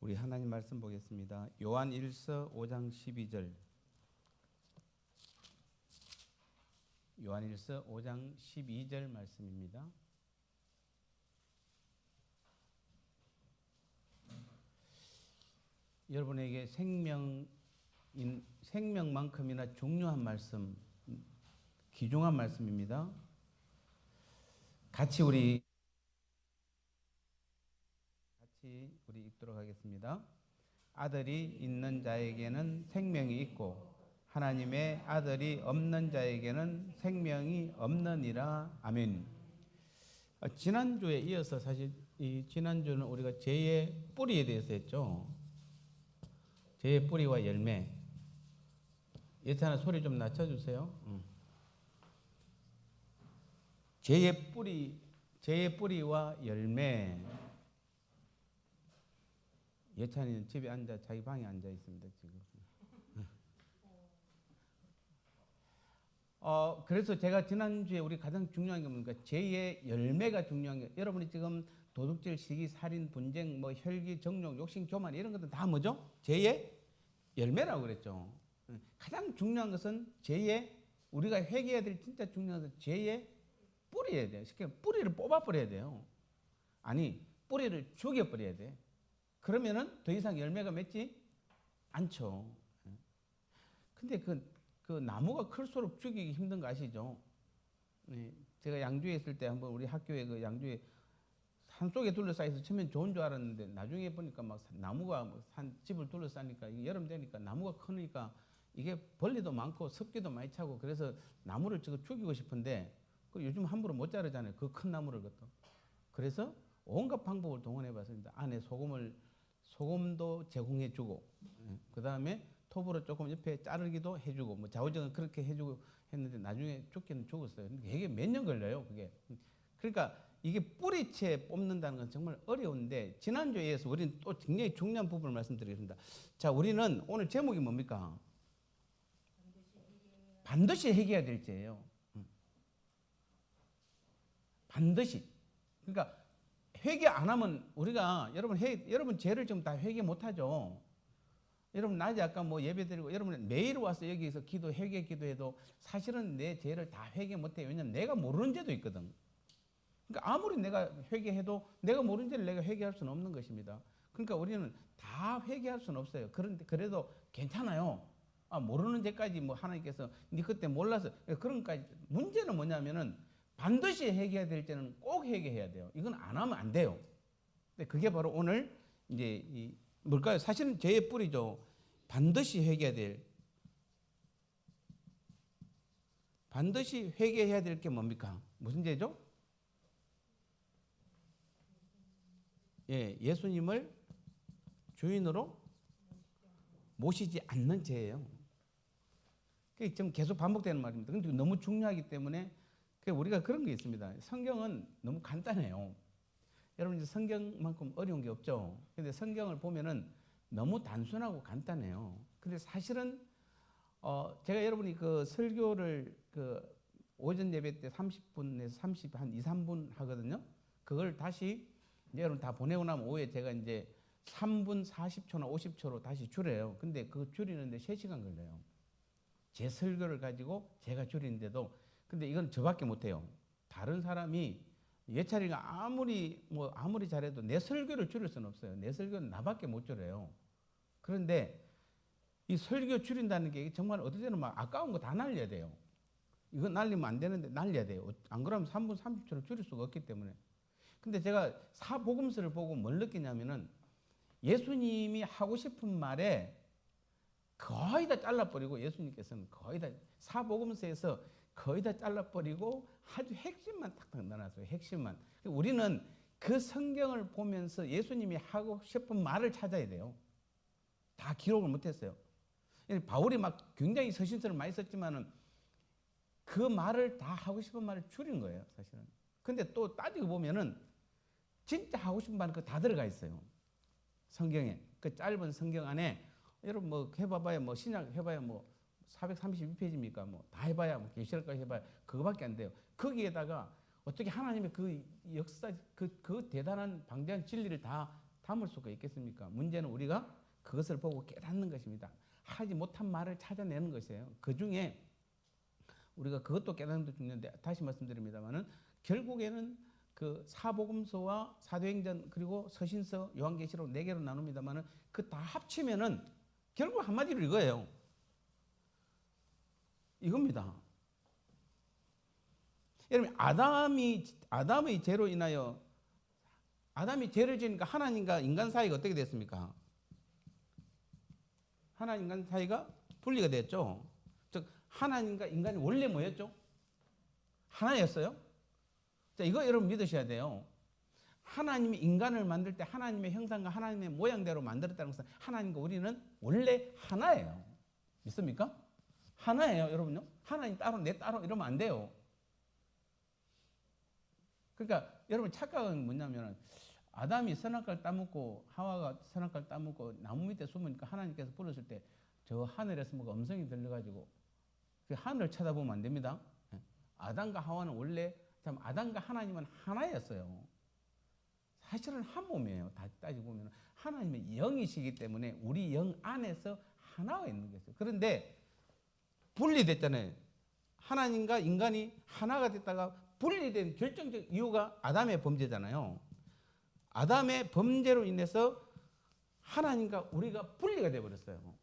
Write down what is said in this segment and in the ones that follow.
우리 하나님 말씀 보겠습니다. 요한 1서 5장 12절. 요한 1서 5장 12절 말씀입니다. 여러분에게 생명만큼이나 중요한 말씀, 귀중한 말씀입니다. 같이 우리 읽도록 하겠습니다. 아들이 있는 자에게는 생명이 있고 하나님의 아들이 없는 자에게는 생명이 없느니라. 아멘. 지난주에 이어서 사실 이 지난주는 우리가 죄의 뿌리에 대해서 했죠. 죄의 뿌리와 열매. 예찬아 소리 좀 낮춰주세요. 죄의 뿌리와 열매. 예찬이는 집에 자기 방에 앉아 있습니다 지금. 그래서 제가 지난주에 우리 가장 중요한 게 뭡니까? 죄의 열매가 중요한 게, 여러분이 지금 도둑질, 시기, 살인, 분쟁, 뭐 혈기, 정욕, 욕심, 교만 이런 것들 다 뭐죠? 죄의 열매라고 그랬죠. 가장 중요한 것은 우리가 회개해야 될 진짜 중요한 것은 죄의 뿌리여야 돼요. 쉽게 뿌리를 뽑아버려야 돼요. 아니, 뿌리를 죽여버려야 돼. 그러면은 더 이상 열매가 맺지 않죠. 근데 그 나무가 클수록 죽이기 힘든 거 아시죠? 제가 양주에 있을 때 한번 우리 학교에 그 양주에 산속에 둘러싸여서 처음엔 좋은 줄 알았는데 나중에 보니까 막 나무가 집을 둘러싸니까 여름 되니까 나무가 크니까 이게 벌레도 많고 습기도 많이 차고, 그래서 나무를 죽이고 싶은데 그 요즘 함부로 못 자르잖아요. 그 큰 나무를 것도. 그래서 온갖 방법을 동원해 봤습니다. 안에 소금도 제공해주고, 그 다음에 톱으로 조금 옆에 자르기도 해주고, 뭐 좌우정은 그렇게 해주고 했는데 나중에 죽기는 죽었어요. 근데 이게 몇 년 걸려요, 그게. 그러니까 이게 뿌리채 뽑는다는 건 정말 어려운데, 지난주에 이어서 우리는 또 굉장히 중요한 부분을 말씀드리겠습니다. 자, 우리는 오늘 제목이 뭡니까? 반드시 해결해야 될 죄예요. 반드시. 그러니까 회개 안 하면 우리가 여러분 죄를 지금 다 회개 못 하죠. 여러분 낮에 아까 뭐 예배드리고 여러분 매일 와서 여기서 회개 기도해도 사실은 내 죄를 다 회개 못 해요. 왜냐면 내가 모르는 죄도 있거든. 그러니까 아무리 내가 회개해도 내가 모르는 죄를 내가 회개할 수는 없는 것입니다. 그러니까 우리는 다 회개할 수는 없어요. 그런데 그래도 괜찮아요. 모르는 죄까지 뭐 하나님께서 네 그때 몰라서 그런 까지. 문제는 뭐냐면은 반드시 회개해야 될 때는 꼭 회개해야 돼요. 이건 안 하면 안 돼요. 근데 그게 바로 오늘 이제 뭘까요? 사실은 죄의 뿌리죠. 반드시 회개해야 될 게 뭡니까? 무슨 죄죠? 예수님을 주인으로 모시지 않는 죄예요. 그게 지금 계속 반복되는 말입니다. 근데 너무 중요하기 때문에 우리가 그런 게 있습니다. 성경은 너무 간단해요. 여러분, 성경만큼 어려운 게 없죠. 근데 성경을 보면은 너무 단순하고 간단해요. 근데 사실은 제가 여러분이 그 설교를 오전 예배 때 30분에서 한 2, 3분 하거든요. 그걸 다시 이제 여러분 다 보내고 나면 오후에 제가 이제 3분 40초나 50초로 다시 줄여요. 근데 그 줄이는데 3시간 걸려요. 제 설교를 가지고 제가 줄이는데도. 근데 이건 저밖에 못해요. 다른 사람이 예찬이가 아무리 잘해도 내 설교를 줄일 수는 없어요. 내 설교는 나밖에 못 줄여요. 그런데 이 설교 줄인다는 게 정말 어떨 때는 막 아까운 거 다 날려야 돼요. 이거 날리면 안 되는데 날려야 돼요. 안 그러면 3분 30초를 줄일 수가 없기 때문에. 근데 제가 사복음서를 보고 뭘 느끼냐면은 예수님이 하고 싶은 말에 거의 다 잘라버리고, 예수님께서는 거의 다 사복음서에서 거의 다 잘라버리고 아주 핵심만 탁탁 넣어놨어요. 핵심만. 우리는 그 성경을 보면서 예수님이 하고 싶은 말을 찾아야 돼요. 다 기록을 못했어요. 바울이 막 굉장히 서신서를 많이 썼지만은 그 말을 다 하고 싶은 말을 줄인 거예요, 사실은. 근데 또 따지고 보면은 진짜 하고 싶은 말은 다 들어가 있어요. 성경에. 그 짧은 성경 안에 여러분 뭐 해봐봐야 뭐 신약 해봐야 뭐 432페이지입니까? 뭐 다 해봐야 뭐 계시록까지 해봐야 그거밖에 안 돼요. 거기에다가 어떻게 하나님의 그 역사, 그 대단한 방대한 진리를 다 담을 수가 있겠습니까? 문제는 우리가 그것을 보고 깨닫는 것입니다. 하지 못한 말을 찾아내는 것이에요. 그 중에 우리가 그것도 깨닫는 것도 중요한데 다시 말씀드립니다만은 결국에는 그 사복음서와 사도행전 그리고 서신서 요한계시록 4개로 나눕니다만은 그 다 합치면은 결국 한마디로 이거예요. 이겁니다. 여러분 아담의 죄로 인하여 아담이 죄를 지으니까 하나님과 인간 사이가 어떻게 됐습니까? 하나님 인간 사이가 분리가 됐죠. 즉 하나님과 인간이 원래 뭐였죠? 하나였어요. 자, 이거 여러분 믿으셔야 돼요. 하나님이 인간을 만들 때 하나님의 형상과 하나님의 모양대로 만들었다는 것은 하나님과 우리는 원래 하나예요. 믿습니까? 하나예요, 여러분요. 하나님 따로 내 따로 이러면 안 돼요. 그러니까 여러분 착각은 뭐냐면 아담이 선악과를 따먹고 하와가 선악과를 따먹고 나무 밑에 숨으니까 하나님께서 부르실 때 저 하늘에서 뭐가 음성이 들려가지고 그 하늘을 쳐다보면 안 됩니다. 아담과 하와는 원래 참 아담과 하나님은 하나였어요. 사실은 한 몸이에요. 다 따지고 보면 하나님의 영이시기 때문에 우리 영 안에서 하나가 있는 거죠. 그런데 분리됐잖아요. 하나님과 인간이 하나가 됐다가 분리된 결정적 이유가 아담의 범죄잖아요. 아담의 범죄로 인해서 하나님과 우리가 분리가 되어버렸어요.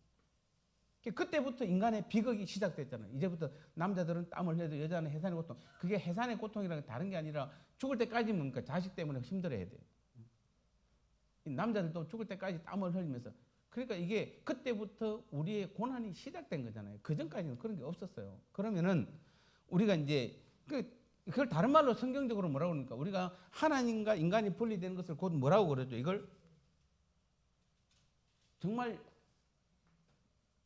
그때부터 인간의 비극이 시작됐잖아요. 이제부터 남자들은 땀을 흘려도 여자는 해산의 고통. 그게 해산의 고통이라는 게 다른 게 아니라 죽을 때까지 뭡니까? 자식 때문에 힘들어야 돼요. 남자들도 죽을 때까지 땀을 흘리면서. 그러니까 이게 그때부터 우리의 고난이 시작된 거잖아요. 그 전까지는 그런 게 없었어요. 그러면은 우리가 이제 그걸 다른 말로 성경적으로 뭐라고 그러니까 우리가 하나님과 인간이 분리되는 것을 곧 뭐라고 그러죠? 이걸 정말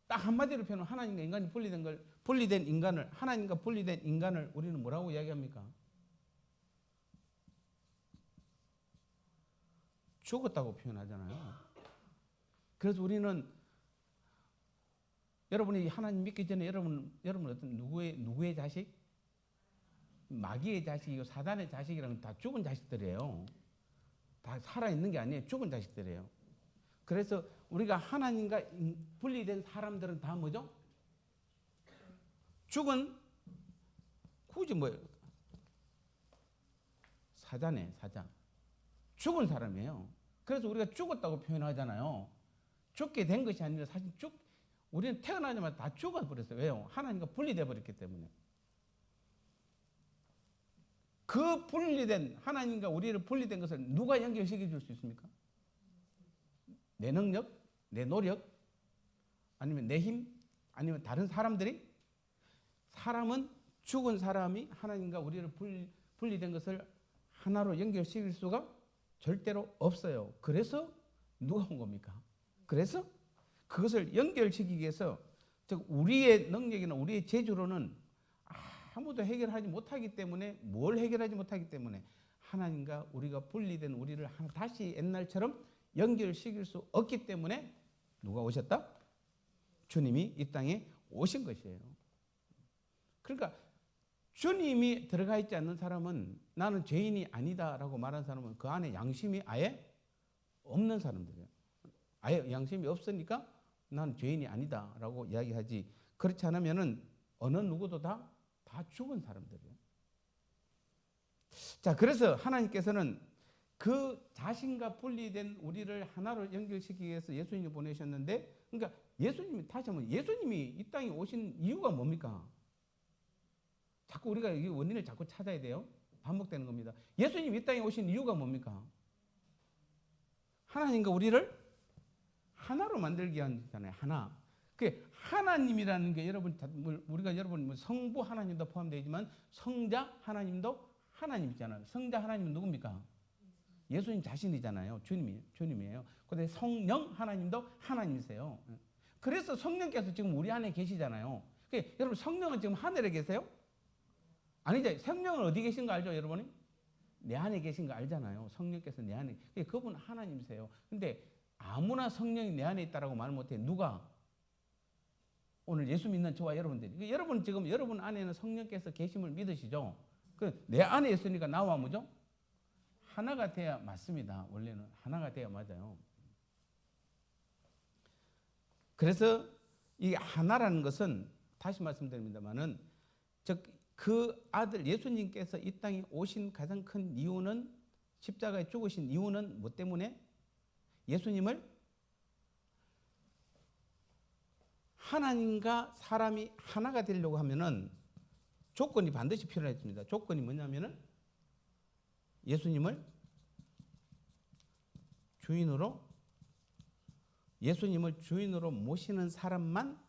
딱 한마디로 표현하면 하나님과 인간이 분리된 인간을 하나님과 분리된 인간을 우리는 뭐라고 이야기합니까? 죽었다고 표현하잖아요. 그래서 우리는 여러분이 하나님 믿기 전에 여러분 어떤 누구의 자식? 마귀의 자식이고 사단의 자식이라는 다 죽은 자식들이에요. 다 살아있는 게 아니에요. 죽은 자식들이에요. 그래서 우리가 하나님과 분리된 사람들은 다 뭐죠? 죽은 굳이 뭐예요? 사자네, 사자. 죽은 사람이에요. 그래서 우리가 죽었다고 표현하잖아요. 죽게 된 것이 아니라 사실 우리는 태어나자마자 다 죽어버렸어요. 왜요? 하나님과 분리돼 버렸기 때문에. 그 분리된 하나님과 우리를 분리된 것을 누가 연결시켜 줄 수 있습니까? 내 능력, 내 노력, 아니면 내 힘, 아니면 다른 사람들이? 사람은 죽은 사람이 하나님과 우리를 분리된 것을 하나로 연결시킬 수가 절대로 없어요. 그래서 누가 온 겁니까? 그래서 그것을 연결시키기 위해서 즉 우리의 능력이나 우리의 재주로는 아무도 해결하지 못하기 때문에 뭘 해결하지 못하기 때문에 하나님과 우리가 분리된 우리를 다시 옛날처럼 연결시킬 수 없기 때문에 누가 오셨다? 주님이 이 땅에 오신 것이에요. 그러니까 주님이 들어가 있지 않는 사람은 나는 죄인이 아니다라고 말하는 사람은 그 안에 양심이 아예 없는 사람들이에요. 아예 양심이 없으니까 나는 죄인이 아니다라고 이야기하지. 그렇지 않으면은 어느 누구도 다 죽은 사람들이에요. 자, 그래서 하나님께서는 그 자신과 분리된 우리를 하나로 연결시키기 위해서 예수님을 보내셨는데, 그러니까 예수님이 다시 한번 예수님이 이 땅에 오신 이유가 뭡니까? 자꾸 우리가 이 원인을 자꾸 찾아야 돼요. 반복되는 겁니다. 예수님이 이 땅에 오신 이유가 뭡니까? 하나님과 우리를 하나로 만들기 위함이잖아요. 하나. 그 하나님이라는 게 우리가 여러분 성부 하나님도 포함되지만 성자 하나님도 하나님이잖아요. 성자 하나님은 누굽니까? 예수님 자신이잖아요. 주님이에요. 그런데 성령 하나님도 하나님이세요. 그래서 성령께서 지금 우리 안에 계시잖아요. 여러분 성령은 지금 하늘에 계세요? 아니죠. 성령은 어디 계신 거 알죠, 여러분이? 내 안에 계신 거 알잖아요. 성령께서 내 안에. 그분 하나님이세요. 근데 아무나 성령이 내 안에 있다라고 말 못해. 누가? 오늘 예수 믿는 저와 여러분들이. 여러분 지금 여러분 안에는 성령께서 계심을 믿으시죠? 내 안에 있으니까 나와 뭐죠? 하나가 돼야 맞습니다. 원래는 하나가 돼야 맞아요. 그래서 이 하나라는 것은 다시 말씀드립니다만은 즉 그 아들 예수님께서 이 땅에 오신 가장 큰 이유는 십자가에 죽으신 이유는 뭐 때문에? 예수님을 하나님과 사람이 하나가 되려고 하면은 조건이 반드시 필요했습니다. 조건이 뭐냐면은 예수님을 주인으로 모시는 사람만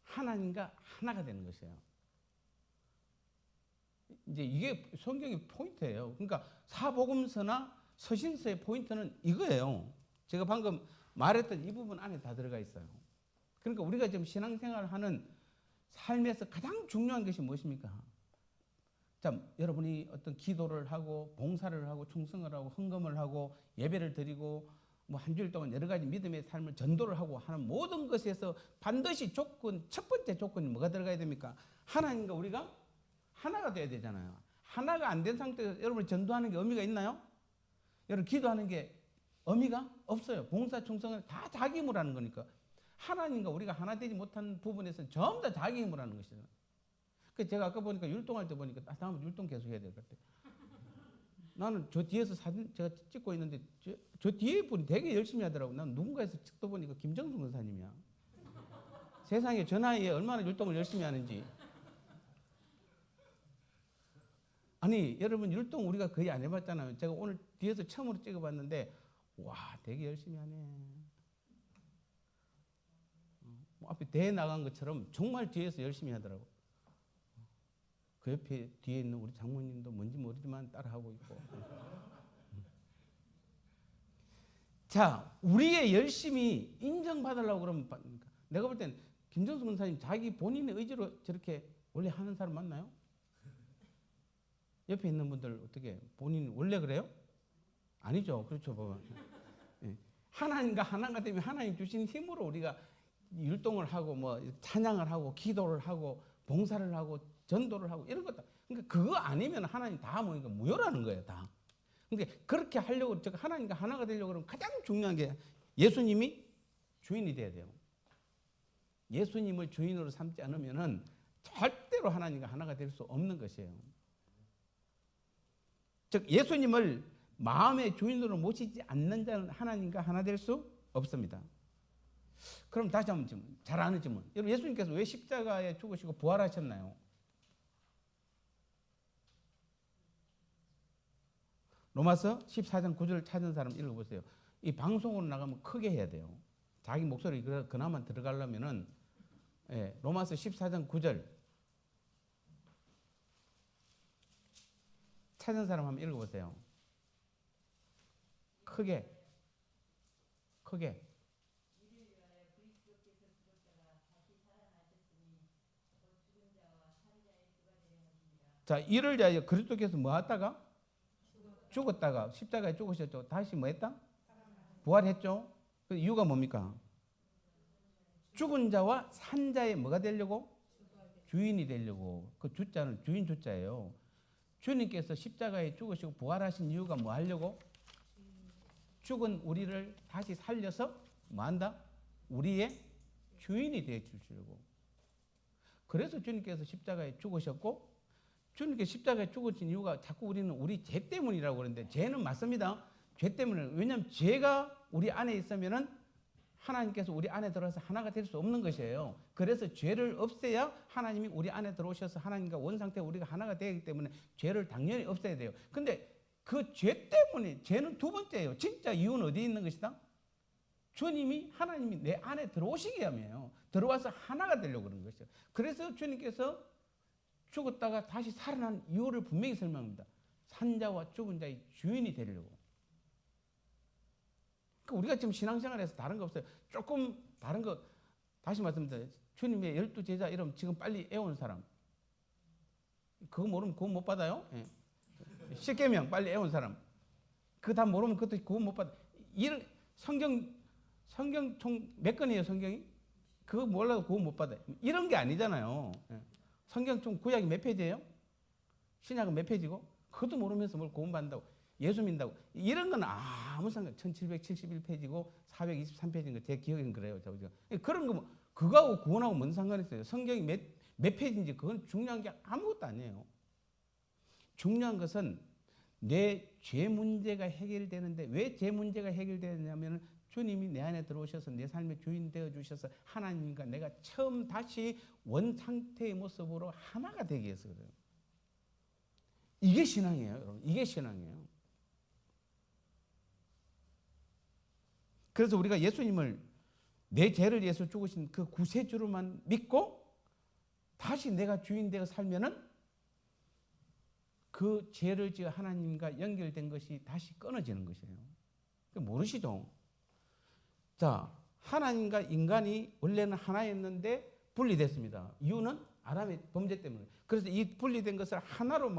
하나님과 하나가 되는 것이에요. 이제 이게 성경의 포인트예요. 그러니까 사복음서나 서신서의 포인트는 이거예요. 제가 방금 말했던 이 부분 안에 다 들어가 있어요. 그러니까 우리가 지금 신앙생활을 하는 삶에서 가장 중요한 것이 무엇입니까? 자, 여러분이 어떤 기도를 하고 봉사를 하고 충성을 하고 헌금을 하고 예배를 드리고 뭐 한 주일 동안 여러 가지 믿음의 삶을 전도를 하고 하는 모든 것에서 반드시 첫 번째 조건이 뭐가 들어가야 됩니까? 하나님과 우리가 하나가 돼야 되잖아요. 하나가 안 된 상태에서 여러분이 전도하는 게 의미가 있나요? 여러분 기도하는 게 의미가 없어요. 봉사 충성은 다 자기 힘으로 하는 거니까. 하나님과 우리가 하나 되지 못한 부분에서는 전부 다 자기 힘으로 하는 것이잖아요. 그래서 제가 아까 보니까 율동할 때 보니까 다음에 율동 계속 해야 될 것 같아요. 나는 저 뒤에서 사진 제가 찍고 있는데 저 뒤에 분이 되게 열심히 하더라고. 난 누군가에서 찍다 보니까 김정수 권사님이야. 세상에 저 나이에 얼마나 율동을 열심히 하는지. 아니 여러분 율동 우리가 거의 안 해봤잖아요. 제가 오늘 뒤에서 처음으로 찍어봤는데 와 되게 열심히 하네. 앞에 대회 나간 것처럼 정말 뒤에서 열심히 하더라고. 그 옆에 뒤에 있는 우리 장모님도 뭔지 모르지만 따라하고 있고. 자, 우리의 열심히 인정받으려고 그러면 내가 볼 땐 김정수 권사님 자기 본인의 의지로 저렇게 원래 하는 사람 맞나요? 옆에 있는 분들 어떻게 본인 원래 그래요? 아니죠. 그렇죠. 뭐. 하나님과 하나가 되면 하나님 주신 힘으로 우리가 율동을 하고 뭐 찬양을 하고 기도를 하고 봉사를 하고 전도를 하고 이런 것도 그러니까 그거 아니면 하나님 다 모이니까 무효라는 거예요. 다. 그러니까 그렇게 하려고 하나님과 하나가 되려고 그러면 가장 중요한 게 예수님이 주인이 돼야 돼요. 예수님을 주인으로 삼지 않으면은 절대로 하나님과 하나가 될 수 없는 것이에요. 즉 예수님을 마음의 주인으로 모시지 않는 자는 하나님과 하나 될 수 없습니다. 그럼 다시 한번 질문, 잘 아는 질문. 여러분 예수님께서 왜 십자가에 죽으시고 부활하셨나요? 로마서 14장 9절 찾은 사람 읽어보세요. 이 방송으로 나가면 크게 해야 돼요. 자기 목소리 그나마 들어가려면은 로마서 14장 9절 찾은 사람 한번 읽어보세요. 크게. 자, 이를 위하여 그리스도께서 뭐 했다가? 죽었다가 십자가에 죽으셨죠. 다시 뭐 했다? 부활했죠. 그 이유가 뭡니까? 죽은 자와 산 자의 뭐가 되려고? 주인이 되려고. 그 주자는 주인 주자예요. 주님께서 십자가에 죽으시고 부활하신 이유가 뭐 하려고? 죽은 우리를 다시 살려서 뭐 한다? 우리의 주인이 되어 주시려고. 그래서 주님께서 십자가에 죽으셨고 주님께서 십자가에 죽으신 이유가 자꾸 우리는 우리 죄 때문이라고 그러는데 죄는 맞습니다. 죄 때문에. 왜냐하면 죄가 우리 안에 있으면은 하나님께서 우리 안에 들어와서 하나가 될 수 없는 것이에요. 그래서 죄를 없애야 하나님이 우리 안에 들어오셔서 하나님과 원상태 우리가 하나가 되기 때문에 죄를 당연히 없애야 돼요. 근데 그 죄 때문에 죄는 두 번째예요. 진짜 이유는 어디에 있는 것이다? 주님이 하나님이 내 안에 들어오시게 하며요. 들어와서 하나가 되려고 그런 것이죠. 그래서 주님께서 죽었다가 다시 살아난 이유를 분명히 설명합니다. 산자와 죽은 자의 주인이 되려고. 그러니까 우리가 지금 신앙생활에서 다른 거 없어요. 조금 다른 거 다시 말씀드려요. 주님의 12제자 이름 지금 빨리 애우는 사람. 그거 모르면 구원 못 받아요. 예. 10계명 빨리 애우는 사람. 그거 다 모르면 그것도 구원 못 받아. 이런 성경 총 몇 권이에요 성경이? 그거 몰라도 구원 못 받아요. 이런 게 아니잖아요. 예. 성경 총 구약이 몇 페이지예요? 신약은 몇 페이지고? 그것도 모르면서 뭘 구원받는다고. 예수 믿는다고. 이런 건 아무 상관. 1771페이지고 423페이지인 거 제 기억엔 그래요. 그런 거 그거하고 구원하고 뭔 상관이 있어요. 성경이 몇 페이지인지 그건 중요한 게 아무것도 아니에요. 중요한 것은 내 죄 문제가 해결되는데 왜 죄 문제가 해결되느냐면 주님이 내 안에 들어오셔서 내 삶의 주인 되어 주셔서 하나님과 내가 처음 다시 원상태의 모습으로 하나가 되게 해서 그래요. 이게 신앙이에요, 여러분. 이게 신앙이에요. 그래서 우리가 예수님을 내 죄를 위해서 죽으신 그 구세주로만 믿고 다시 내가 주인 되어 살면은 그 죄를 지어 하나님과 연결된 것이 다시 끊어지는 것이에요. 모르시죠? 자, 하나님과 인간이 원래는 하나였는데 분리됐습니다. 이유는 아담의 범죄 때문에. 그래서 이 분리된 것을 하나로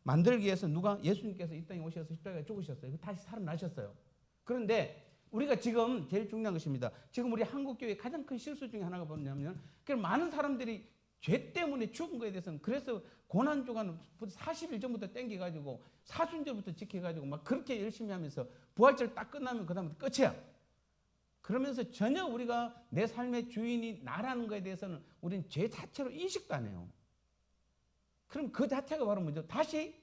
만들기 위해서 누가 예수님께서 이 땅에 오셔서 십자가에 죽으셨어요. 다시 살아나셨어요. 그런데 우리가 지금 제일 중요한 것입니다. 지금 우리 한국교회 가장 큰 실수 중에 하나가 뭐냐면 많은 사람들이 죄 때문에 죽은 거에 대해서는 그래서 고난주간 40일 전부터 땡겨가지고 사순절부터 지켜가지고 막 그렇게 열심히 하면서 부활절 딱 끝나면 그 다음부터 끝이야. 그러면서 전혀 우리가 내 삶의 주인이 나라는 것에 대해서는 우리는 죄 자체로 인식도 안 해요. 그럼 그 자체가 바로 먼저 다시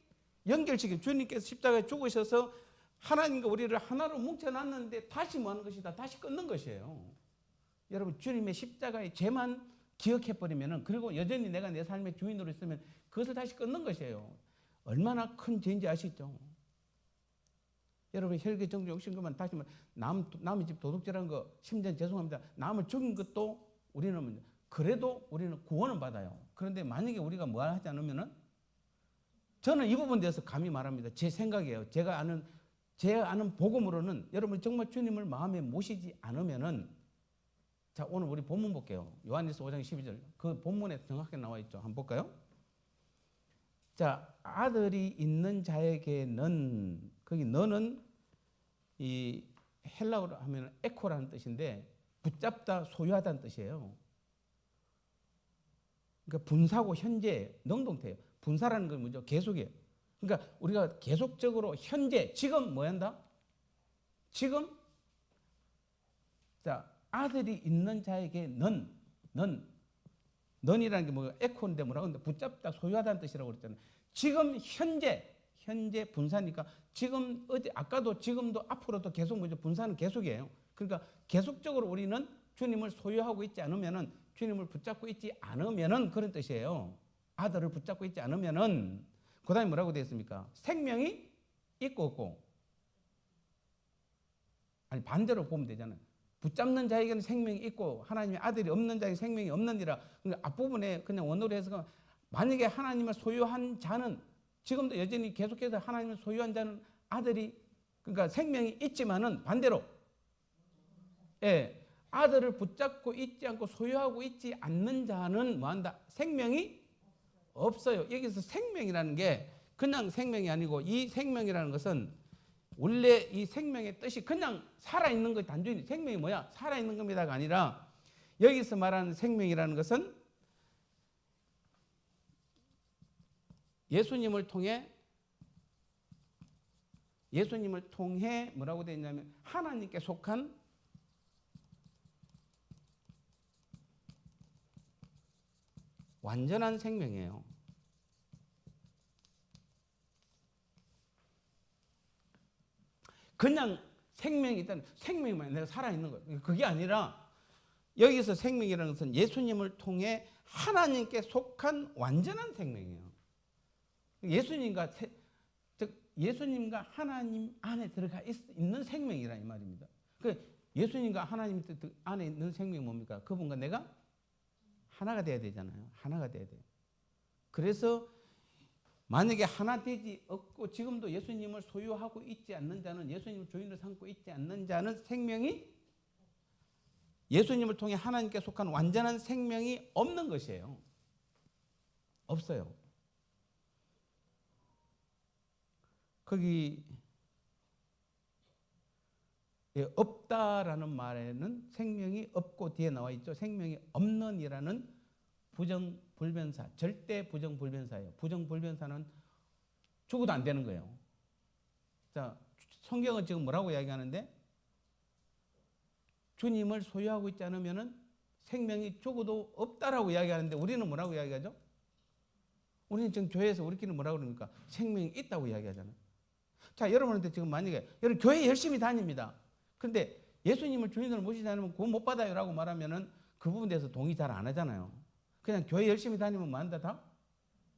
연결시키는 주님께서 십자가에 죽으셔서 하나님과 우리를 하나로 뭉쳐놨는데 다시 뭐 하는 것이다? 다시 끊는 것이에요. 여러분 주님의 십자가의 죄만 기억해버리면은 그리고 여전히 내가 내 삶의 주인으로 있으면 그것을 다시 끊는 것이에요. 얼마나 큰 죄인지 아시죠? 여러분 혈기 정죄 욕심 것만 다시 남의 집 도둑질한 거 심지어 죄송합니다. 남을 죽인 것도 우리는 그래도 우리는 구원은 받아요. 그런데 만약에 우리가 뭐 하지 않으면은 저는 이 부분에 대해서 감히 말합니다. 제 생각이에요. 제가 아는 복음으로는 여러분 정말 주님을 마음에 모시지 않으면은 자, 오늘 우리 본문 볼게요. 요한일서 5장 12절. 그 본문에 정확하게 나와 있죠. 한번 볼까요? 자, 아들이 있는 자에게는 거기 너는 이 헬라어로 하면 에코라는 뜻인데 붙잡다, 소유하다는 뜻이에요. 그러니까 분사고 현재 능동태예요. 분사라는 건 뭐죠? 계속이에요. 그러니까 우리가 계속적으로 현재 지금 뭐 한다? 지금 자, 아들이 있는 자에게 넌이라는 게 뭐 에코인데 뭐라고 하는데 붙잡다 소유하다는 뜻이라고 그랬잖아요. 지금 현재 분사니까 지금 어디 아까도 지금도 앞으로도 계속 뭐죠? 분사는 계속이에요. 그러니까 계속적으로 우리는 주님을 소유하고 있지 않으면은 주님을 붙잡고 있지 않으면은 그런 뜻이에요. 아들을 붙잡고 있지 않으면은 그다음에 뭐라고 되어 있습니까? 생명이 있고 없고. 아니 반대로 보면 되잖아요. 붙잡는 자에게는 생명이 있고 하나님의 아들이 없는 자에게 생명이 없느니라. 그러니까 앞부분에 그냥 원어로 해서 만약에 하나님을 소유한 자는 지금도 여전히 계속해서 하나님을 소유한 자는 아들이 그러니까 생명이 있지만은 반대로 아들을 붙잡고 있지 않고 소유하고 있지 않는 자는 뭐한다? 생명이 없어요. 여기서 생명이라는 게 그냥 생명이 아니고 이 생명이라는 것은 원래 이 생명의 뜻이 그냥 살아있는 것 단순히 생명이 뭐야? 살아있는 겁니다가 아니라 여기서 말하는 생명이라는 것은 예수님을 통해 뭐라고 되어 있냐면 하나님께 속한 완전한 생명이에요. 그냥 생명이 있다는 생명만 내가 살아있는 거예요. 그게 아니라 여기서 생명이라는 것은 예수님을 통해 하나님께 속한 완전한 생명이에요. 예수님과 하나님 안에 들어가 있는 생명이라 이 말입니다. 예수님과 하나님 안에 있는 생명이 뭡니까? 그분과 내가 하나가 돼야 되잖아요. 하나가 돼야 돼요. 그래서 만약에 하나 되지 없고 지금도 예수님을 소유하고 있지 않는 자는 예수님을 주인으로 삼고 있지 않는 자는 생명이 예수님을 통해 하나님께 속한 완전한 생명이 없는 것이에요. 없어요. 거기 없다라는 말에는 생명이 없고 뒤에 나와 있죠. 생명이 없는이라는 부정불변사, 절대 부정불변사예요. 부정불변사는 죽어도 안 되는 거예요. 자, 성경은 지금 뭐라고 이야기하는데 주님을 소유하고 있지 않으면은 생명이 죽어도 없다라고 이야기하는데 우리는 뭐라고 이야기하죠? 우리는 지금 교회에서 우리끼리 뭐라고 그럽니까? 생명이 있다고 이야기하잖아요. 자, 여러분한테 지금 만약에 여러분 교회 열심히 다닙니다. 그런데 예수님을 주인으로 모시지 않으면 구원 못 받아요라고 말하면은 그 부분에 대해서 동의 잘 안 하잖아요. 그냥 교회 열심히 다니면 뭐 한다 다?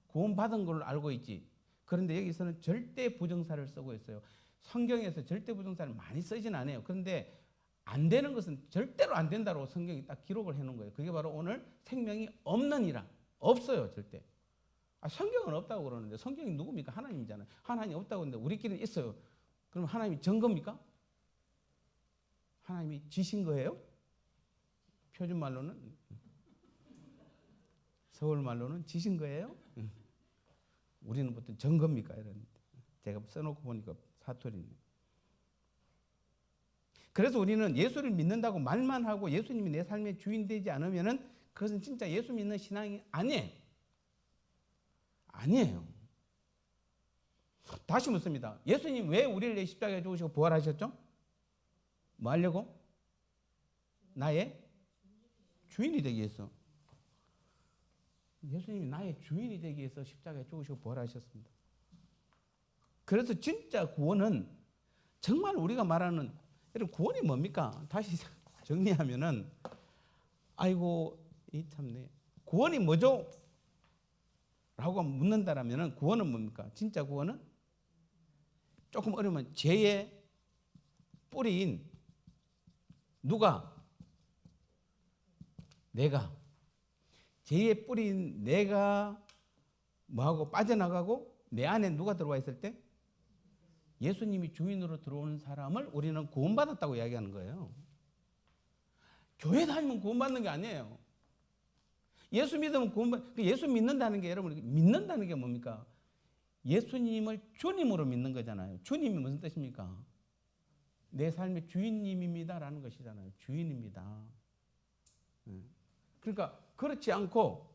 구원 받은 걸로 알고 있지. 그런데 여기서는 절대 부정사를 쓰고 있어요. 성경에서 절대 부정사를 많이 쓰진 않아요. 그런데 안 되는 것은 절대로 안 된다고 성경이 딱 기록을 해놓은 거예요. 그게 바로 오늘 생명이 없는 이라. 없어요, 절대. 성경은 없다고 그러는데 성경이 누굽니까? 하나님이잖아요. 하나님이 없다고 하는데 우리끼리는 있어요. 그럼 하나님이 전 겁니까? 하나님이 지신 거예요? 표준말로는 서울말로는 지신 거예요? 우리는 보통 전 겁니까? 이러는데 제가 써놓고 보니까 사투리네. 그래서 우리는 예수를 믿는다고 말만 하고 예수님이 내 삶의 주인 되지 않으면은 그것은 진짜 예수 믿는 신앙이 아니에요. 아니에요. 다시 묻습니다. 예수님 왜 우리를 내 십자가에 죽으시고 부활하셨죠? 뭐 하려고? 나의 주인이 되기 위해서. 예수님이 나의 주인이 되기 위해서 십자가에 죽으시고 부활하셨습니다. 그래서 진짜 구원은 정말 우리가 말하는 여러분 구원이 뭡니까? 다시 정리하면은 아이고 이 참네. 구원이 뭐죠? 라고 묻는다라면은 구원은 뭡니까? 진짜 구원은 조금 어려우면 죄의 뿌리인 누가? 내가. 죄의 뿌리인 내가 뭐하고 빠져나가고 내 안에 누가 들어와 있을 때 예수님이 주인으로 들어오는 사람을 우리는 구원받았다고 이야기하는 거예요. 교회 다니면 구원받는 게 아니에요. 예수 믿으면 예수 믿는다는 게 여러분 믿는다는 게 뭡니까? 예수님을 주님으로 믿는 거잖아요. 주님이 무슨 뜻입니까? 내 삶의 주인님입니다라는 것이잖아요. 주인입니다. 그러니까 그렇지 않고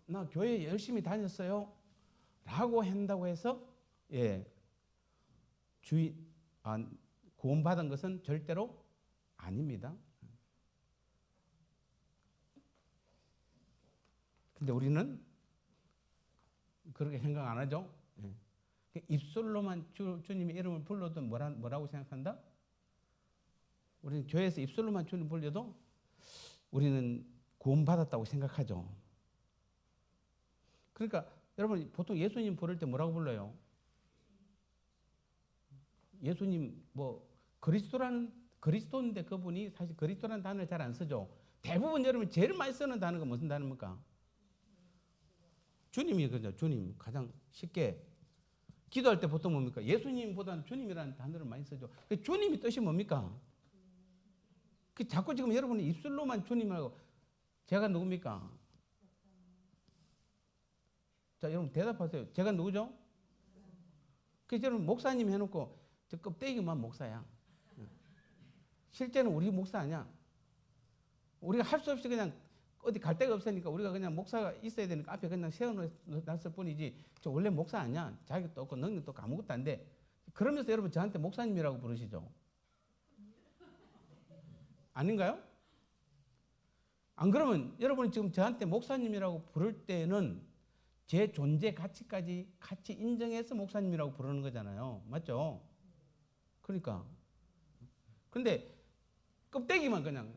나 교회 열심히 다녔어요 라고 한다고 해서 구원받은 것은 절대로 아닙니다. 근데 우리는 그렇게 생각 안 하죠. 입술로만 주님의 이름을 불러도 뭐라고 생각한다? 우리는 교회에서 입술로만 주님 불려도 우리는 구원받았다고 생각하죠. 그러니까 여러분 보통 예수님 부를 때 뭐라고 불러요? 예수님 뭐 그리스도인데 그분이 사실 그리스도라는 단어를 잘 안 쓰죠. 대부분 여러분 제일 많이 쓰는 단어가 무슨 단어입니까? 주님이 그죠. 주님 가장 쉽게 기도할 때 보통 뭡니까? 예수님보다는 주님이라는 단어를 많이 쓰죠. 주님이 뜻이 뭡니까? 자꾸 지금 여러분이 입술로만 주님이라고 제가 누굽니까? 자 여러분 대답하세요. 제가 누구죠? 그래서 여러분 목사님 해놓고 저 껍데기만 목사야. 실제는 우리 목사 아니야. 우리가 할 수 없이 그냥 어디 갈 데가 없으니까 우리가 그냥 목사가 있어야 되니까 앞에 그냥 세워놨을 뿐이지 저 원래 목사 아니야. 자격도 없고 능력도 없고 아무것도 안 돼. 그러면서 여러분 저한테 목사님이라고 부르시죠. 아닌가요? 안 그러면 여러분이 지금 저한테 목사님이라고 부를 때는 제 존재 가치까지 같이 인정해서 목사님이라고 부르는 거잖아요. 맞죠? 그러니까. 근데 껍데기만 그냥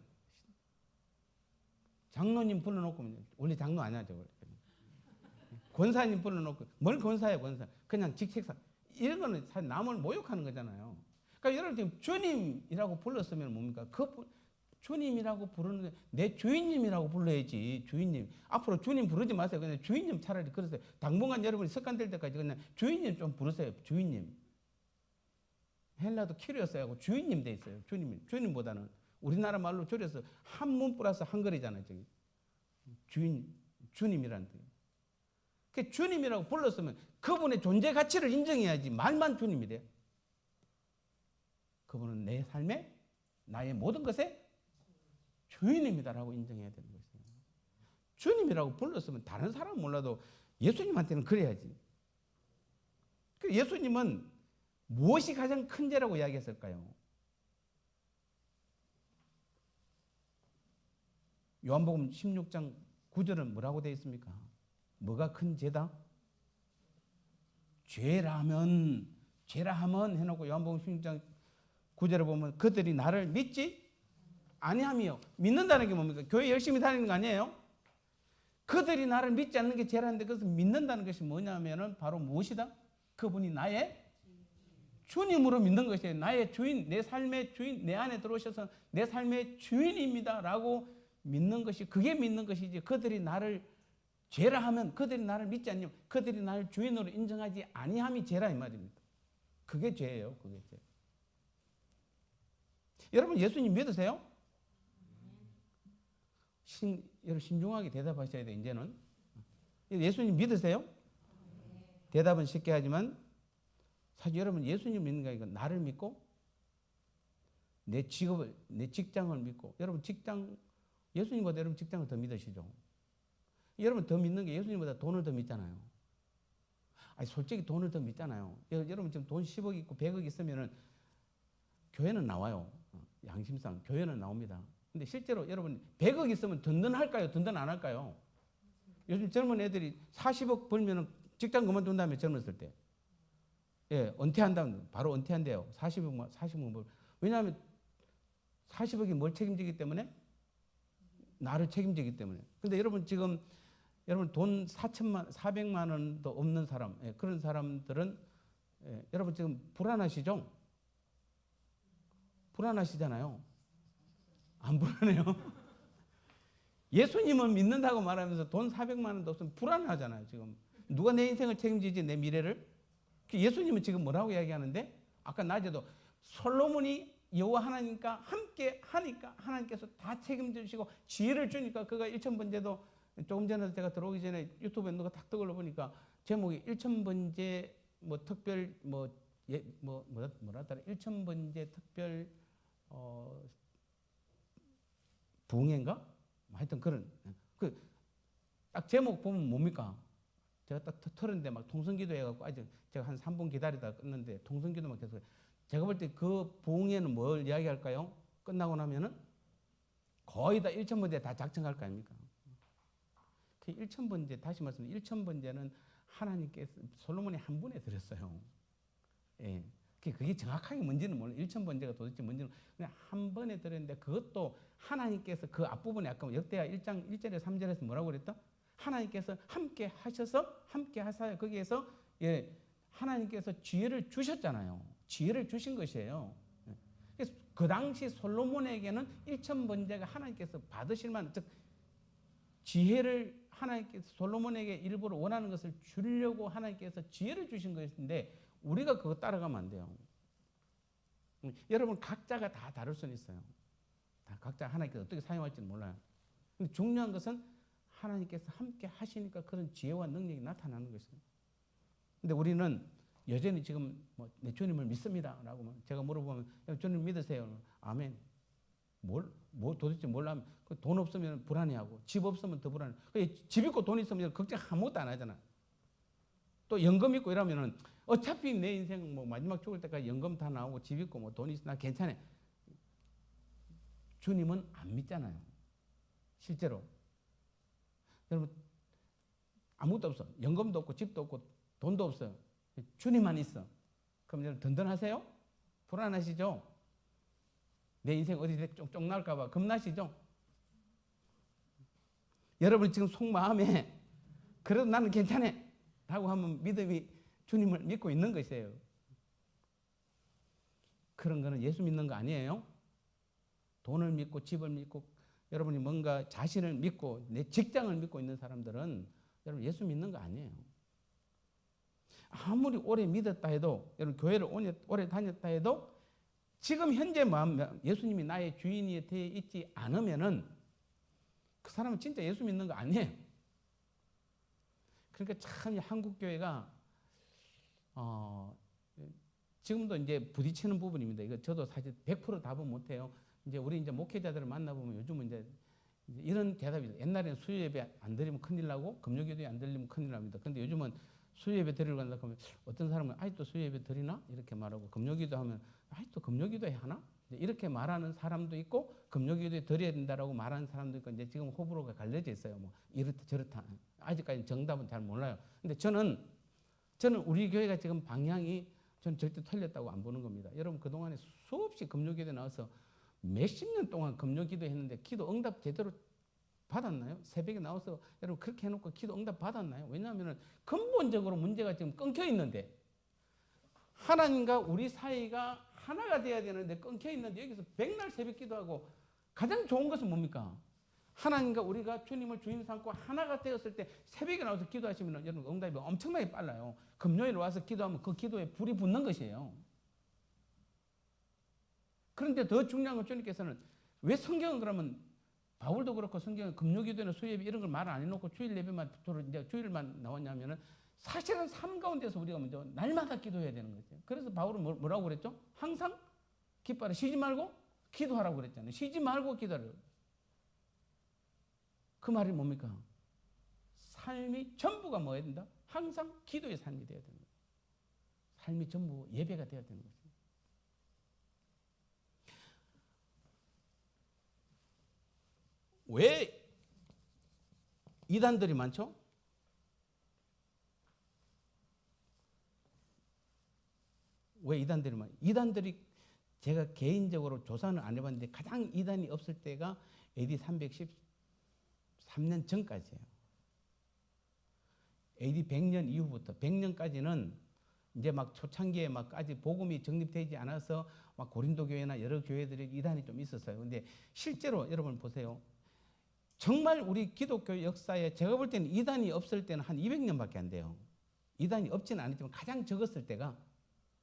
장로님 불러놓고 원래 장로 아니야 저거. 권사님 불러놓고 뭘 권사야 권사. 그냥 직책사. 이런 거는 사실 남을 모욕하는 거잖아요. 그러니까 여러분 지금 주님이라고 불렀으면 뭡니까? 주님이라고 부르는 내 주인님이라고 불러야지. 주인님. 앞으로 주님 부르지 마세요. 그냥 주인님 차라리 그러세요. 당분간 여러분이 습관될 때까지 그냥 주인님 좀 부르세요. 주인님. 헬라도 키리오스하고 주인님 돼 있어요. 주님보다는 우리나라 말로 줄여서 한문 플러스 한글이잖아요. 저기. 주님이라는 뜻. 그 주님이라고 불렀으면 그분의 존재 가치를 인정해야지 말만 주님이 돼요. 그분은 내 삶에 나의 모든 것에 주인입니다라고 인정해야 되는 것이에요. 주님이라고 불렀으면 다른 사람은 몰라도 예수님한테는 그래야지. 예수님은 무엇이 가장 큰 죄라고 이야기했을까요? 요한복음 16장 9절은 뭐라고 되어 있습니까? 뭐가 큰 죄다? 죄라면 해놓고 요한복음 16장 9절에 보면 그들이 나를 믿지 아니함이요. 믿는다는 게 뭡니까? 교회 열심히 다니는 거 아니에요? 그들이 나를 믿지 않는 게 죄라는데 그것을 믿는다는 것이 뭐냐면은 바로 무엇이다? 그분이 나의 주님으로 믿는 것이에요. 나의 주인, 내 삶의 주인, 내 안에 들어오셔서 내 삶의 주인입니다 라고 믿는 것이, 그게 믿는 것이지, 그들이 나를 죄라 하면, 그들이 나를 믿지 않으면, 그들이 나를 주인으로 인정하지 아니함이 죄라 이 말입니다. 그게 죄예요. 그게 죄. 여러분 예수님 믿으세요? 여러분 신중하게 대답하셔야 돼요. 이제는 예수님 믿으세요? 대답은 쉽게 하지만 사실 여러분 예수님 믿는 게 아니고 나를 믿고 내 직업을, 내 직장을 믿고, 여러분 직장, 예수님보다 여러분 직장을 더 믿으시죠? 여러분 더 믿는 게 예수님보다 돈을 더 믿잖아요. 아니 솔직히 돈을 더 믿잖아요. 여러분 지금 돈 10억 있고 100억 있으면은 교회는 나와요. 양심상 교회는 나옵니다. 근데 실제로 여러분 100억 있으면 든든할까요? 든든 안 할까요? 요즘 젊은 애들이 40억 벌면은 직장 그만둔 다음에 젊었을 때, 예, 은퇴한다면 바로 은퇴한대요. 40억 벌. 왜냐하면 40억이 뭘 책임지기 때문에? 나를 책임지기 때문에. 근데 여러분 지금 여러분 돈 400만 원도 없는 사람, 예, 그런 사람들은, 예, 여러분 지금 불안하시죠? 불안하시잖아요. 안 불안해요? 예수님은 믿는다고 말하면서 돈 400만 원도 없으면 불안하잖아요. 지금 누가 내 인생을 책임지지, 내 미래를? 예수님은 지금 뭐라고 이야기하는데, 아까 낮에도 솔로몬이 여호와 하나님과 함께 하니까 하나님께서 다 책임져 주시고 지혜를 주니까, 그가 1000번제도 조금 전에 제가 들어오기 전에 유튜브에 누가 탁 떠올려 보니까 제목이 1000번제 뭐 특별 뭐라더라, 1000번제 특별 부흥회인가? 하여튼 그런, 딱 제목 보면 뭡니까? 제가 딱 틀었는데 막 통성기도 해갖고 아직 제가 한 3분 기다리다가 끝났는데 통성기도만 계속. 제가 볼 때 그 부흥회는 뭘 이야기할까요? 끝나고 나면은 거의 다 1000번제 다 작정할 거 아닙니까? 그 1000번제, 다시 말씀드리면 1000번제는 하나님께서 솔로몬이 한 번에 드렸어요. 예. 그게 정확하게 뭔지는 몰라요. 1000번제가 도대체 뭔지는 그냥 한 번에 드렸는데, 그것도 하나님께서 그 앞부분에 아까 역대하 1장 1절에 3절에서 뭐라고 그랬다? 하나님께서 함께 하셔서 함께 하사요. 거기에서, 예, 하나님께서 지혜를 주셨잖아요. 지혜를 주신 것이에요. 그래서 그 당시 솔로몬에게는 1000번제가 하나님께서 받으실 만한, 즉 지혜를 하나님께서 솔로몬에게 일부러 원하는 것을 주려고 하나님께서 지혜를 주신 것인데, 우리가 그거 따라가면 안 돼요. 여러분 각자가 다 다를 수는 있어요. 다 각자 하나님께서 어떻게 사용할지는 몰라요. 근데 중요한 것은 하나님께서 함께 하시니까 그런 지혜와 능력이 나타나는 것이에요. 근데 우리는 여전히 지금 내 주님을 믿습니다라고 제가 물어보면 주님 믿으세요. 아멘. 도대체 몰라면 돈 없으면 불안해하고, 집 없으면 더 불안해. 집 있고 돈 있으면 걱정 아무것도 안 하잖아. 또 연금 있고 이러면은 어차피 내 인생 마지막 죽을 때까지 연금 다 나오고 집 있고 돈 있어 나 괜찮아. 주님은 안 믿잖아요. 실제로. 여러분 아무것도 없어. 연금도 없고 집도 없고 돈도 없어요. 주님만 있어. 그럼 여러분 든든하세요? 불안하시죠? 내 인생 어디 쫑쫑 날까 봐 겁나시죠? 여러분 지금 속마음에 그래도 나는 괜찮아 라고 하면 믿음이 주님을 믿고 있는 것이에요. 그런 거는 예수 믿는 거 아니에요? 돈을 믿고 집을 믿고 여러분이 뭔가 자신을 믿고 내 직장을 믿고 있는 사람들은 여러분 예수 믿는 거 아니에요. 아무리 오래 믿었다 해도, 여러분 교회를 오래 다녔다 해도 지금 현재 마음, 예수님이 나의 주인이 되어 있지 않으면은 그 사람은 진짜 예수 믿는 거 아니에요. 그러니까 참 한국 교회가 지금도 이제 부딪히는 부분입니다. 이거 저도 사실 100% 답은 못해요. 이제 우리 이제 목회자들을 만나보면 요즘은 이제 이런 대답이, 옛날에는 수요 예배 안 드리면 큰일 나고 금요 기도에 안 드리면 큰일 납니다. 근데 요즘은 수요예배 드리러 간다 하면 어떤 사람은 아직도 수요예배 드리나? 이렇게 말하고 금요기도 하면 아직도 금요기도에 하나? 이렇게 말하는 사람도 있고 금요기도에 드려야 된다라고 말하는 사람도 있고 이제 지금 호불호가 갈려져 있어요. 뭐 이렇다 저렇다. 아직까지 정답은 잘 몰라요. 근데 저는 우리 교회가 지금 방향이 저는 절대 틀렸다고 안 보는 겁니다. 여러분 그동안에 수없이 금요기도에 나와서 몇십 년 동안 금요기도 했는데 기도 응답 제대로 받았나요? 새벽에 나와서 여러분 그렇게 해놓고 기도 응답 받았나요? 왜냐하면 근본적으로 문제가 지금 끊겨 있는데 하나님과 우리 사이가 하나가 돼야 되는데 끊겨 있는데 여기서 백날 새벽 기도하고 가장 좋은 것은 뭡니까? 하나님과 우리가 주님을 주인 삼고 하나가 되었을 때 새벽에 나와서 기도하시면 여러분 응답이 엄청나게 빨라요. 금요일 와서 기도하면 그 기도에 불이 붙는 것이에요. 그런데 더 중요한 건 주님께서는 왜 성경은 그러면 바울도 그렇고 성경은 금요기도나 수요예배 이런 걸 말 안 해놓고 주일 예배만 이제 주일만 나왔냐면은 사실은 삶 가운데서 우리가 먼저 날마다 기도해야 되는 거죠. 그래서 바울은 뭐라고 그랬죠? 항상 기뻐하라. 쉬지 말고 기도하라고 그랬잖아요. 쉬지 말고 기도하라고. 그 말이 뭡니까? 삶이 전부가 뭐여야 된다? 항상 기도의 삶이 되어야 되는 거예요. 삶이 전부 예배가 되어야 되는 거죠. 왜 이단들이 많죠? 왜 이단들이 많아요? 이단들이 제가 개인적으로 조사는 안 해봤는데 가장 이단이 없을 때가 AD 313년 전까지예요. AD 100년 이후부터 100년까지는 이제 막 초창기에 막 아직 복음이 정립되지 않아서 막 고린도 교회나 여러 교회들이 이단이 좀 있었어요. 근데 실제로 여러분 보세요. 정말 우리 기독교 역사에 제가 볼 때는 이단이 없을 때는 한 200년밖에 안 돼요. 이단이 없지는 않았지만 가장 적었을 때가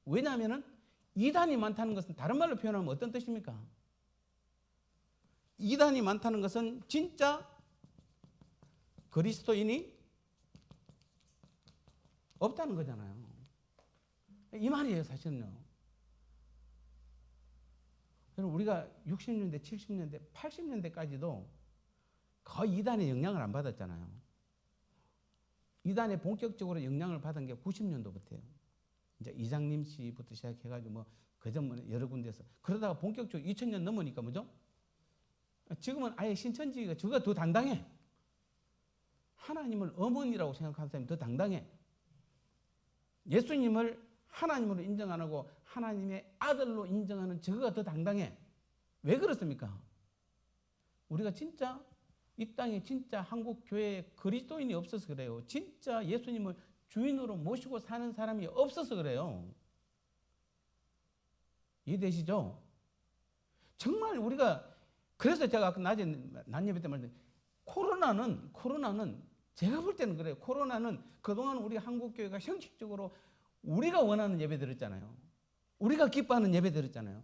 왜냐하면은 이단이 많다는 것은 다른 말로 표현하면 어떤 뜻입니까? 이단이 많다는 것은 진짜 그리스도인이 없다는 거잖아요. 이 말이에요, 사실은요. 여러분 우리가 60년대, 70년대, 80년대까지도 거의 이단의 영향을 안 받았잖아요. 이단에 본격적으로 영향을 받은 게 90년도부터예요. 이제 이장님 씨부터 시작해가지고 뭐 그전 여러 군데서 그러다가 본격적으로 2000년 넘으니까 뭐죠? 지금은 아예 신천지가 저가 더 당당해. 하나님을 어머니라고 생각하는 사람이 더 당당해. 예수님을 하나님으로 인정 안 하고 하나님의 아들로 인정하는 저가 더 당당해. 왜 그렇습니까? 우리가 진짜 이 땅에 진짜 한국 교회에 그리스도인이 없어서 그래요. 진짜 예수님을 주인으로 모시고 사는 사람이 없어서 그래요. 이해되시죠? 정말 우리가 그래서 제가 아까 낮에 낮 예배 때 말했는데 코로나는 제가 볼 때는 그래요. 코로나는 그동안 우리 한국 교회가 형식적으로 우리가 원하는 예배 드렸잖아요. 우리가 기뻐하는 예배 드렸잖아요.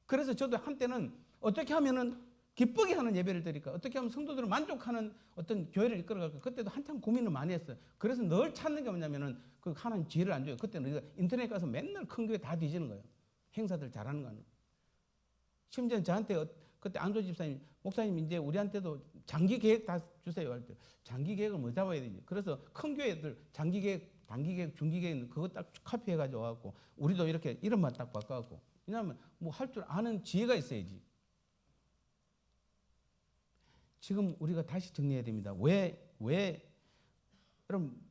그래서 저도 한때는 어떻게 하면은 기쁘게 하는 예배를 드릴까? 어떻게 하면 성도들을 만족하는 어떤 교회를 이끌어갈까? 그때도 한참 고민을 많이 했어요. 그래서 늘 찾는 게 뭐냐면은 그 하나님 지혜를 안 줘요. 그때는 우리가 인터넷 가서 맨날 큰 교회 다 뒤지는 거예요. 행사들 잘하는 거. 심지어 저한테 그때 안조 집사님, 목사님 이제 우리한테도 장기 계획 다 주세요 할 때 장기 계획을 뭐 잡아야 되지? 그래서 큰 교회들 장기 계획, 단기 계획, 중기 계획 그거 딱 카피해가지고 와갖고 우리도 이렇게 이름만 딱 바꿔갖고 왜냐하면 뭐 할 줄 아는 지혜가 있어야지. 지금 우리가 다시 정리해야 됩니다. 여러분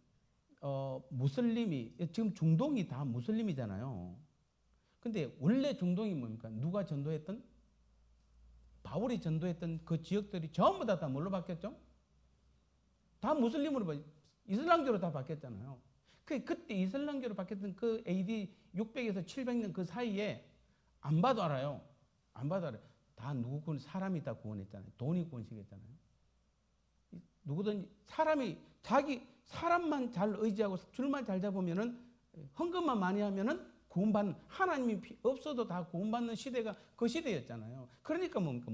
무슬림이 지금 중동이 다 무슬림이잖아요. 근데 원래 중동이 뭡니까? 누가 전도했던? 바울이 전도했던 그 지역들이 전부 다 뭘로 바뀌었죠? 다 무슬림으로 이슬람교로 다 바뀌었잖아요. 그때 이슬람교로 바뀌었던 그 AD 600에서 700년 그 사이에 안 봐도 알아요. 다 누구 구원, 사람이 다 구원했잖아요. 돈이 구원시켰잖아요. 누구든 사람만 잘 의지하고 줄만 잘 잡으면은 헌금만 많이 하면은 구원받는, 하나님이 없어도 다 구원받는 시대가 그 시대였잖아요. 그러니까 뭡니까?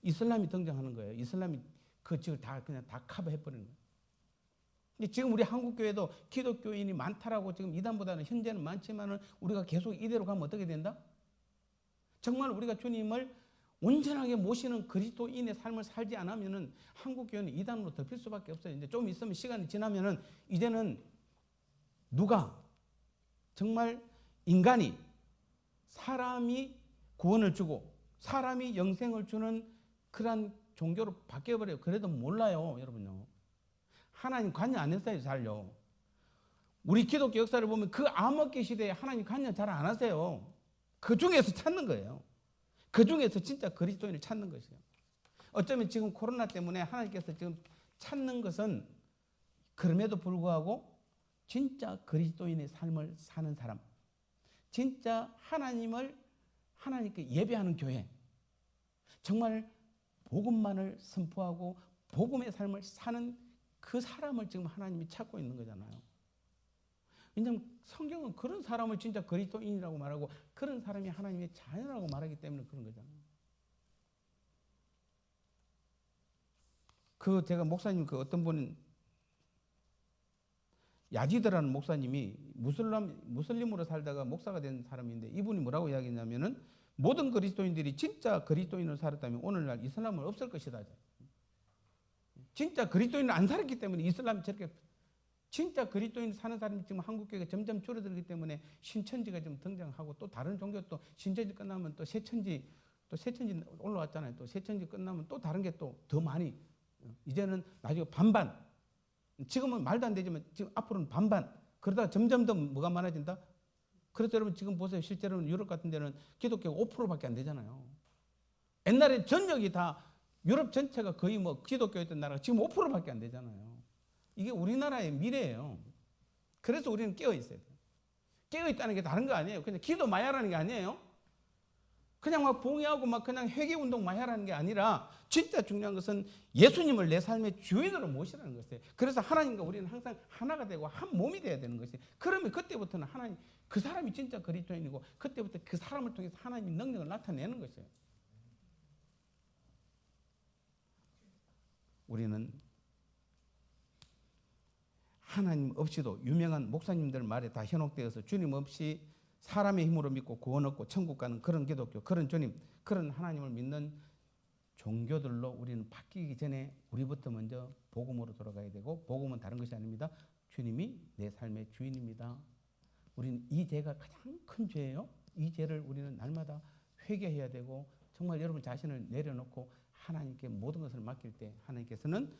이슬람이 등장하는 거예요. 이슬람이 그 지역을 그냥 다 커버해버리는 거예요. 지금 우리 한국교회도 기독교인이 많다라고 지금 이단보다는 현재는 많지만은 우리가 계속 이대로 가면 어떻게 된다? 정말 우리가 주님을 온전하게 모시는 그리스도인의 삶을 살지 않으면은 한국교회는 이단으로 덮일 수밖에 없어요. 이제 좀 있으면 시간이 지나면은 이제는 누가 정말 인간이 사람이 구원을 주고 사람이 영생을 주는 그런 종교로 바뀌어버려요. 그래도 몰라요, 여러분요. 하나님 관여 안 했어요, 잘요. 우리 기독교 역사를 보면 그 암흑기 시대에 하나님 관여 잘 안 하세요. 그 중에서 찾는 거예요. 그 중에서 진짜 그리스도인을 찾는 것이에요. 어쩌면 지금 코로나 때문에 하나님께서 지금 찾는 것은 그럼에도 불구하고 진짜 그리스도인의 삶을 사는 사람, 진짜 하나님께 예배하는 교회, 정말 복음만을 선포하고 복음의 삶을 사는 그 사람을 지금 하나님이 찾고 있는 거잖아요. 왜냐하면 성경은 그런 사람을 진짜 그리스도인이라고 말하고 그런 사람이 하나님의 자녀라고 말하기 때문에 그런 거잖아요. 제가 목사님 어떤 분은 야지드라는 목사님이 무슬림으로 살다가 목사가 된 사람인데 이분이 뭐라고 이야기했냐면은 모든 그리스도인들이 진짜 그리스도인으로 살았다면 오늘날 이슬람은 없을 것이다. 진짜 그리스도인을 안 살았기 때문에 이슬람이 저렇게 진짜 그리스도인 사는 사람이 지금 한국교회가 점점 줄어들기 때문에 신천지가 좀 등장하고 또 다른 종교 또 신천지 끝나면 또 새천지 올라왔잖아요. 또 새천지 끝나면 또 다른 게 또 더 많이 이제는 나중에 반반 지금은 말도 안 되지만 지금 앞으로는 반반 그러다가 점점 더 뭐가 많아진다? 그래서 여러분 지금 보세요. 실제로는 유럽 같은 데는 기독교가 5%밖에 안 되잖아요. 옛날에 전역이 다 유럽 전체가 거의 뭐 기독교였던 나라가 지금 5%밖에 안 되잖아요. 이게 우리나라의 미래예요. 그래서 우리는 깨어 있어야 돼요. 깨어 있다는 게 다른 거 아니에요. 그냥 기도 많이 하라는 게 아니에요. 그냥 막 봉의하고 막 그냥 회개 운동 많이 하라는 게 아니라 진짜 중요한 것은 예수님을 내 삶의 주인으로 모시라는 것이에요. 그래서 하나님과 우리는 항상 하나가 되고 한 몸이 돼야 되는 것이에요. 그러면 그때부터는 하나님 그 사람이 진짜 그리스도인이고 그때부터 그 사람을 통해서 하나님의 능력을 나타내는 것이에요. 우리는 하나님 없이도 유명한 목사님들 말에 다 현혹되어서 주님 없이 사람의 힘으로 믿고 구원 얻고 천국 가는 그런 기독교, 그런 주님, 그런 하나님을 믿는 종교들로 우리는 바뀌기 전에 우리부터 먼저 복음으로 돌아가야 되고 복음은 다른 것이 아닙니다. 주님이 내 삶의 주인입니다. 우리는 이 죄가 가장 큰 죄예요. 이 죄를 우리는 날마다 회개해야 되고 정말 여러분 자신을 내려놓고 하나님께 모든 것을 맡길 때 하나님께서는